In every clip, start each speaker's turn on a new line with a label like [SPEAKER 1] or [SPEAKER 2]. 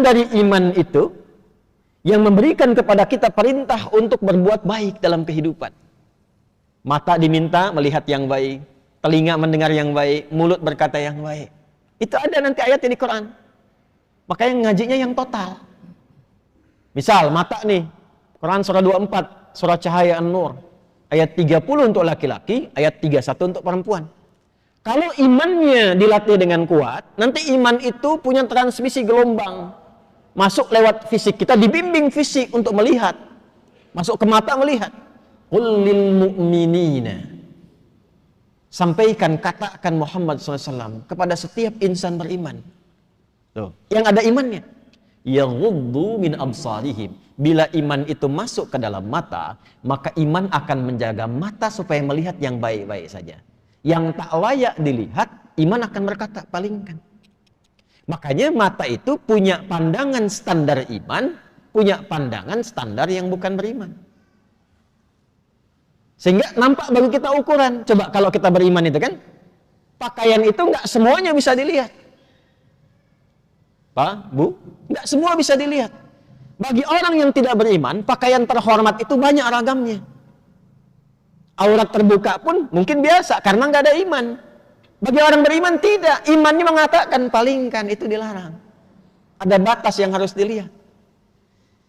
[SPEAKER 1] dari iman itu yang memberikan kepada kita perintah untuk berbuat baik dalam kehidupan. Mata diminta melihat yang baik, telinga mendengar yang baik, mulut berkata yang baik. Itu ada nanti ayatnya di Quran. Makanya ngajinya yang total. Misal mata nih, Quran surah 24, surah Cahaya An-Nur, ayat 30 untuk laki-laki, ayat 31 untuk perempuan. Kalau imannya dilatih dengan kuat, nanti iman itu punya transmisi gelombang. Masuk lewat fisik, kita dibimbing fisik untuk melihat. Masuk ke mata melihat. Qul lil mu'minina. Sampaikan, katakan Muhammad SAW kepada setiap insan beriman. Tuh, yang ada imannya. Yaghuddu min absarihim. Bila iman itu masuk ke dalam mata, maka iman akan menjaga mata supaya melihat yang baik-baik saja. Yang tak layak dilihat, iman akan berkata, palingkan. Makanya mata itu punya pandangan standar iman, punya pandangan standar yang bukan beriman. Sehingga nampak bagi kita ukuran. Coba kalau kita beriman itu kan, pakaian itu nggak semuanya bisa dilihat. Pak, Bu, nggak semua bisa dilihat. Bagi orang yang tidak beriman, pakaian terhormat itu banyak ragamnya. Aurat terbuka pun mungkin biasa karena nggak ada iman. Bagi orang beriman tidak, imannya mengatakan palingkan, itu dilarang. Ada batas yang harus dilihat.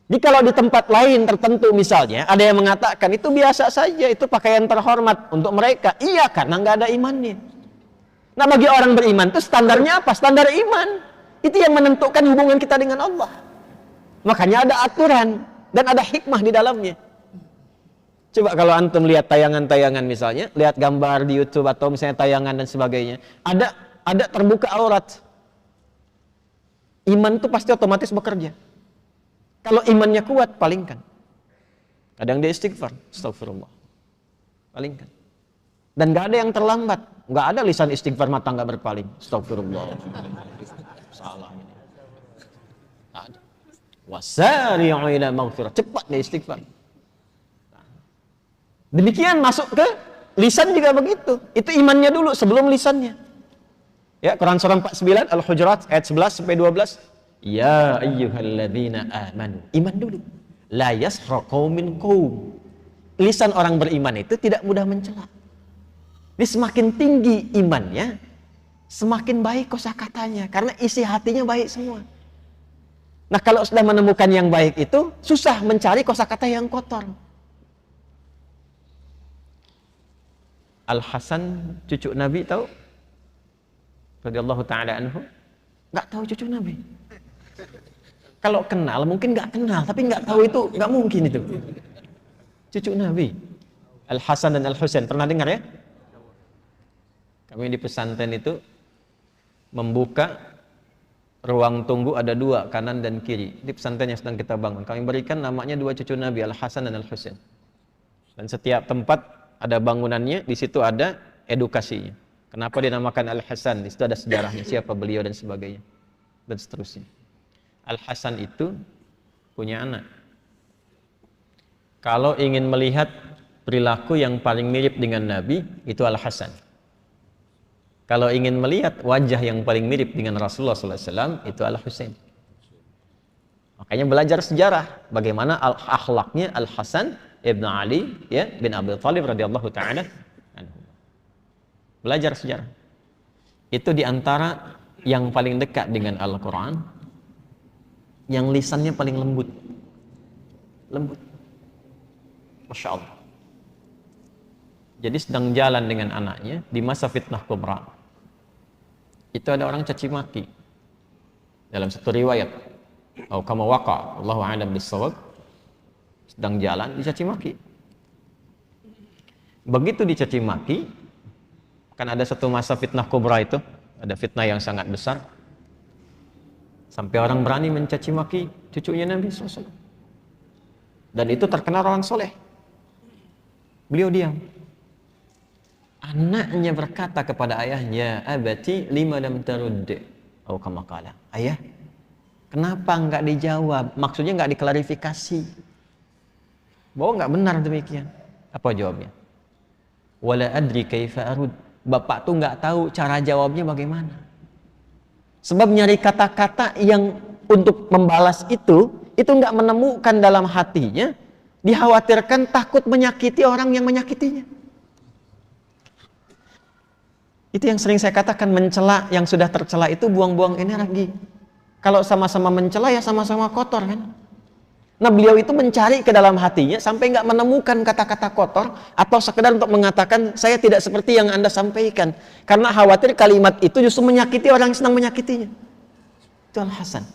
[SPEAKER 1] Jadi kalau di tempat lain tertentu misalnya ada yang mengatakan itu biasa saja, itu pakaian terhormat untuk mereka. Iya, karena nggak ada imannya. Nah, bagi orang beriman itu standarnya apa? Standar iman. Itu yang menentukan hubungan kita dengan Allah. Makanya ada aturan dan ada hikmah di dalamnya. Coba kalau antum lihat tayangan-tayangan misalnya, lihat gambar di YouTube atau misalnya tayangan dan sebagainya, ada terbuka aurat. Iman itu pasti otomatis bekerja. Kalau imannya kuat, palingkan. Kadang dia istighfar, astagfirullah. Palingkan. Dan gak ada yang terlambat. Gak ada lisan istighfar mata gak berpaling. Astagfirullah. Salah ini. Ada. Wasari'u ila maghfirah. Cepat dia istighfar. Demikian masuk ke lisan juga begitu. Itu imannya dulu sebelum lisannya. Ya, Quran surah 49 Al-Hujurat ayat 11 sampai 12. Ya ayyuhalladzina amanu. Iman dulu. La yasra qaumin qaum. Lisan orang beriman itu tidak mudah mencela. Ini semakin tinggi imannya, semakin baik kosakatanya karena isi hatinya baik semua. Nah, kalau sudah menemukan yang baik itu susah mencari kosakata yang kotor. Al-Hasan cucu Nabi tahu? Radhiyallahu ta'ala anhu. Nggak tahu cucu Nabi. Kalau kenal mungkin nggak kenal, tapi nggak tahu itu nggak mungkin itu. Cucu Nabi. Al-Hasan dan Al-Husain pernah dengar ya? Kami di pesantren itu membuka ruang tunggu ada dua, kanan dan kiri. Di pesantren yang sedang kita bangun. Kami berikan namanya dua cucu Nabi, Al-Hasan dan Al-Husain. Dan setiap tempat ada bangunannya, di situ ada edukasinya. Kenapa dinamakan Al-Hasan? Di situ ada sejarahnya, siapa beliau dan sebagainya. Dan seterusnya. Al-Hasan itu punya anak. Kalau ingin melihat perilaku yang paling mirip dengan Nabi, itu Al-Hasan. Kalau ingin melihat wajah yang paling mirip dengan Rasulullah SAW, itu Al-Husain. Makanya belajar sejarah, bagaimana akhlaknya Al-Hasan Ibn Ali ya bin Abi Thalib radhiyallahu ta'ala anhu. Belajar sejarah. Itu diantara yang paling dekat dengan Al-Quran, yang lisannya paling lembut. Lembut. Masya Allah. Jadi sedang jalan dengan anaknya di masa fitnah kubra. Itu ada orang caci maki. Dalam satu riwayat, atau kama waqa, Allahu a'lam bis-shawab, sedang jalan dicaci maki. Begitu dicaci maki, kan ada satu masa fitnah kubra itu, ada fitnah yang sangat besar. Sampai orang berani mencaci maki cucunya Nabi SAW. Dan itu terkenal orang soleh. Beliau diam. Anaknya berkata kepada ayahnya, abati lima lam tarud, atau kama qala, ayah, kenapa enggak dijawab? Maksudnya enggak diklarifikasi. Bahwa enggak benar demikian. Apa jawabnya? Wala adri kaifa arud. Bapak tuh enggak tahu cara jawabnya bagaimana. Sebab nyari kata-kata yang untuk membalas itu nggak menemukan dalam hatinya, dikhawatirkan takut menyakiti orang yang menyakitinya. Itu yang sering saya katakan, mencela yang sudah tercela itu buang-buang energi. Kalau sama-sama mencela ya sama-sama kotor kan. Nah beliau itu mencari ke dalam hatinya sampai nggak menemukan kata-kata kotor, atau sekedar untuk mengatakan saya tidak seperti yang Anda sampaikan, karena khawatir kalimat itu justru menyakiti orang yang sedang menyakitinya. Itu Al-Hasan.